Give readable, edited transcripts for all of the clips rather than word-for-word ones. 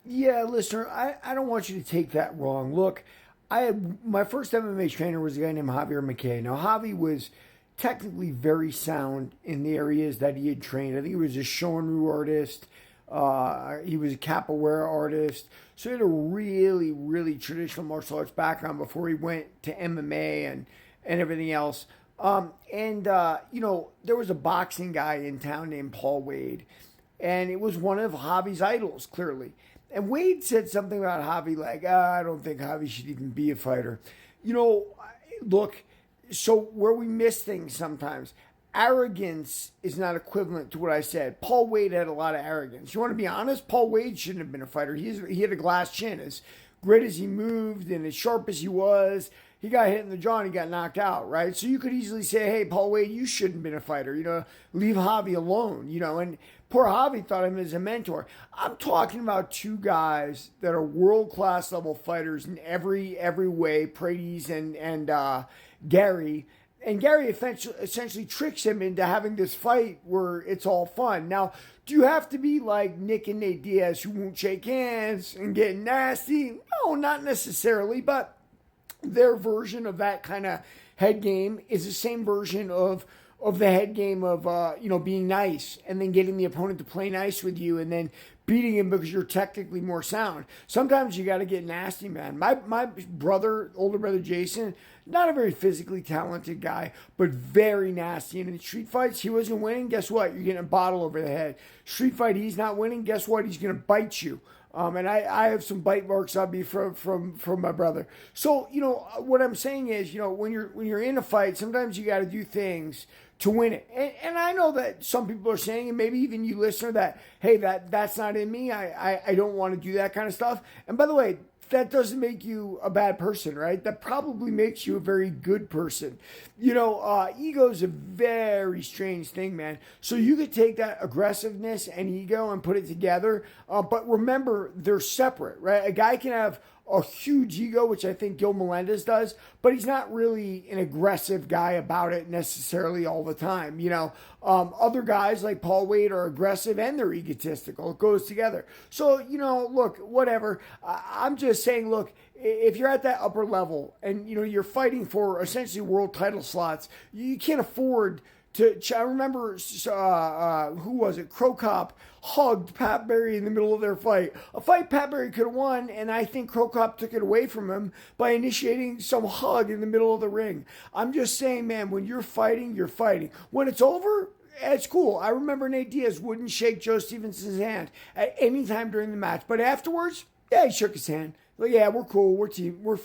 Yeah, listener, I don't want you to take that wrong. Look, my first MMA trainer was a guy named Javier McKay. Now, Javi was technically very sound in the areas that he had trained. I think he was a Shorin-ryu artist. He was a capoeira artist. So he had a really, really traditional martial arts background before he went to MMA and everything else. There was a boxing guy in town named Paul Wade, and it was one of Javi's idols, clearly. And Wade said something about Javi, like, I don't think Javi should even be a fighter. You know, look, so where we miss things sometimes, arrogance is not equivalent to what I said. Paul Wade had a lot of arrogance. You want to be honest? Paul Wade shouldn't have been a fighter. He had a glass chin. As great as he moved and as sharp as he got hit in the jaw and he got knocked out, right? So you could easily say, hey, Paul Wade, you shouldn't have been a fighter. Leave Javi alone, and poor Javi thought of him as a mentor. I'm talking about two guys that are world-class level fighters in every way, Paredes and Gary. And Gary essentially tricks him into having this fight where it's all fun. Now, do you have to be like Nick and Nate Diaz who won't shake hands and get nasty? No, not necessarily, but their version of that kind of head game is the same version of the head game of being nice and then getting the opponent to play nice with you and then beating him because you're technically more sound. Sometimes you got to get nasty, man. My brother, older brother Jason, not a very physically talented guy, but very nasty. And in street fights, he wasn't winning. Guess what? You're getting a bottle over the head. Street fight, he's not winning. Guess what? He's going to bite you. And I have some bite marks on me from my brother. So what I'm saying is when you're in a fight, sometimes you got to do things to win it. And I know that some people are saying, and maybe even you listener, that hey, that's not in me. I don't want to do that kind of stuff. And by the way, that doesn't make you a bad person, right? That probably makes you a very good person. Ego is a very strange thing, man. So you could take that aggressiveness and ego and put it together, but remember, they're separate, right? A guy can have a huge ego, which I think Gil Melendez does, but he's not really an aggressive guy about it necessarily all the time. Other guys like Paul Wade are aggressive and they're egotistical. It goes together. So, look, whatever. I'm just saying, look, if you're at that upper level and, you're fighting for essentially world title slots, you can't afford I remember, who was it? Crow Cop hugged Pat Barry in the middle of their fight. A fight Pat Barry could have won, and I think Crow Cop took it away from him by initiating some hug in the middle of the ring. I'm just saying, man, when you're fighting, you're fighting. When it's over, it's cool. I remember Nate Diaz wouldn't shake Joe Stevenson's hand at any time during the match, but afterwards, yeah, he shook his hand. Like, yeah, we're cool. We're team. We're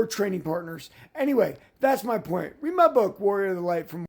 training partners. Anyway, that's my point. Read my book, Warrior of the Light, from